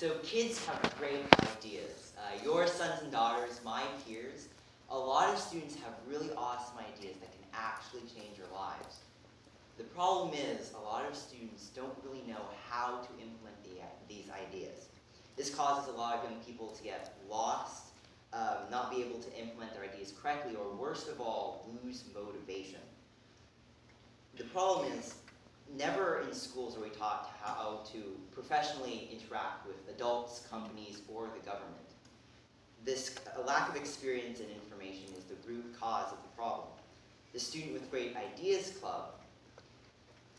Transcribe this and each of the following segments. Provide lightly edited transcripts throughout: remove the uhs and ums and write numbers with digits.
So kids have great ideas. Your sons and daughters, my peers, a lot of students have really awesome ideas that can actually change your lives. The problem is a lot of students don't really know how to implement these ideas. This causes a lot of young people to get lost, not be able to implement their ideas correctly, or worst of all, lose motivation. The problem is, never in schools are we taught how to professionally interact with adults, companies, or the government. This lack of experience and information is the root cause of the problem. The Student with Great Ideas Club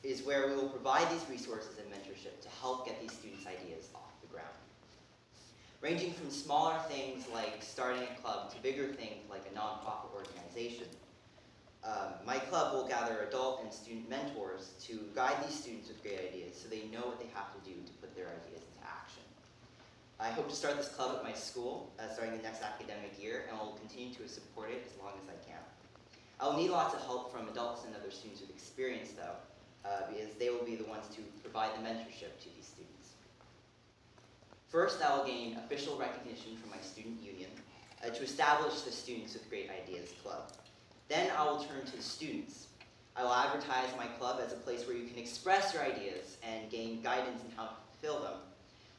is where we will provide these resources and mentorship to help get these students' ideas off the ground. Ranging from smaller things like starting a club to bigger things like a nonprofit organization. My club will gather adult and student mentors to guide these students with great ideas so they know what they have to do to put their ideas into action. I hope to start this club at my school starting the next academic year, and will continue to support it as long as I can. I will need lots of help from adults and other students with experience, though, because they will be the ones to provide the mentorship to these students. First, I will gain official recognition from my student union to establish the Students with Great Ideas Club. Then I will turn to the students. I will advertise my club as a place where you can express your ideas and gain guidance in how to fulfill them,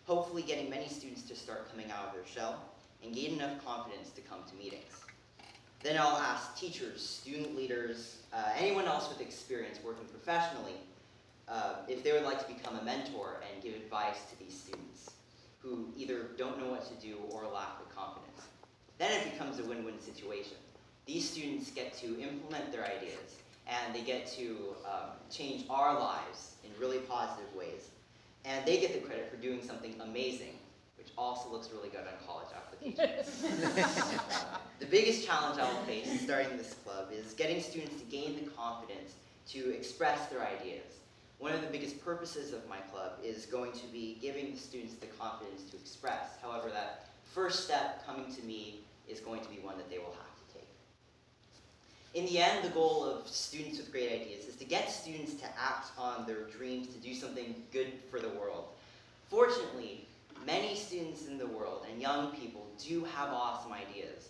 hopefully getting many students to start coming out of their shell and gain enough confidence to come to meetings. Then I'll ask teachers, student leaders, anyone else with experience working professionally, if they would like to become a mentor and give advice to these students who either don't know what to do or lack the confidence. Then it becomes a win-win situation. These students get to implement their ideas, and they get to change our lives in really positive ways. And they get the credit for doing something amazing, which also looks really good on college applications. The biggest challenge I will face starting this club is getting students to gain the confidence to express their ideas. One of the biggest purposes of my club is going to be giving the students the confidence to express. However, that first step coming to me is going to be one that they will have to take. In the end, the goal of Students with Great Ideas is to get students to act on their dreams to do something good for the world. Fortunately, many students in the world and young people do have awesome ideas.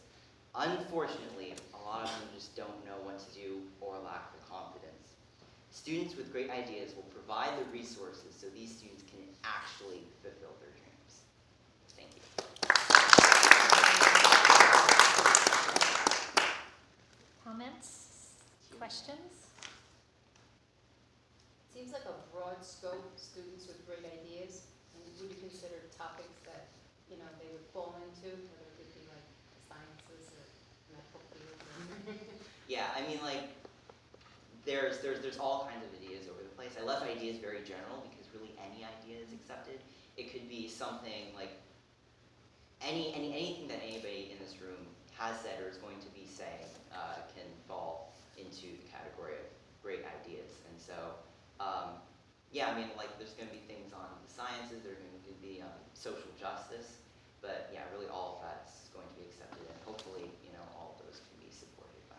Unfortunately, a lot of them just don't know what to do or lack the confidence. Students with Great Ideas will provide the resources so these students can actually fulfill their dreams. Thank you. Comments? Questions? Seems like a broad scope, students with great ideas. And would you consider topics that, they would fall into, whether it could be like the sciences or medical fields? Yeah, I mean, like, there's all kinds of ideas over the place. I left ideas very general because really any idea is accepted. It could be something like anything that anybody in this room has said or is going to be saying can fall into the category of great ideas. And so, yeah, I mean, like, there's going to be things on the sciences, there's going to be social justice, but yeah, really all of that's going to be accepted, and hopefully, all of those can be supported by.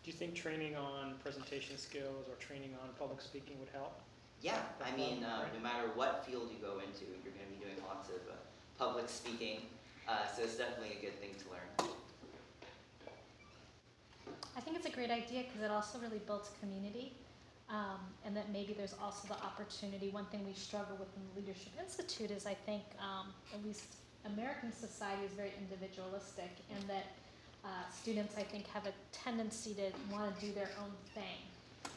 Do you think training on presentation skills or training on public speaking would help? Yeah, I mean, no matter what field you go into, you're going to be doing lots of public speaking, so it's definitely a good thing to learn. I think it's a great idea because it also really builds community, and that maybe there's also the opportunity. One thing we struggle with in the Leadership Institute is I think at least American society is very individualistic, and that students, I think, have a tendency to want to do their own thing.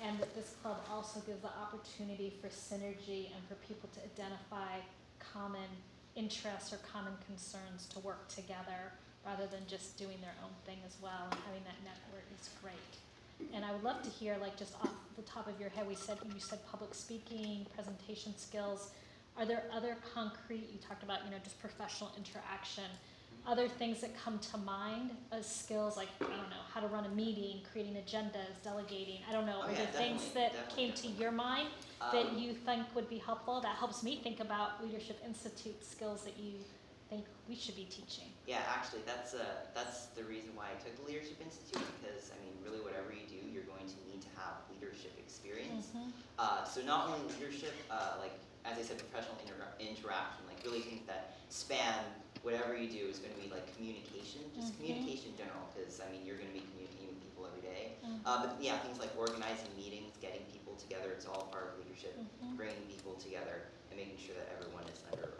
And that this club also gives the opportunity for synergy and for people to identify common interests or common concerns to work together rather than just doing their own thing as well, and having that network is great. And I would love to hear, like, just off the top of your head, you said public speaking, presentation skills. Are there other concrete, you talked about, just professional interaction, other things that come to mind as skills, like, I don't know, how to run a meeting, creating agendas, delegating, I don't know, are there things that came to your mind that you think would be helpful? That helps me think about Leadership Institute skills that you think we should be teaching. Yeah, actually, that's the reason why I took the Leadership Institute, because, I mean, really whatever you do, you're going to need to have leadership experience. So not only leadership, like as I said, professional interaction, like really things that span whatever you do is going to be like communication, just communication in general, because I mean you're going to be communicating with people every day. But yeah, things like organizing meetings, getting people together, it's all part of leadership, bringing people together and making sure that everyone is under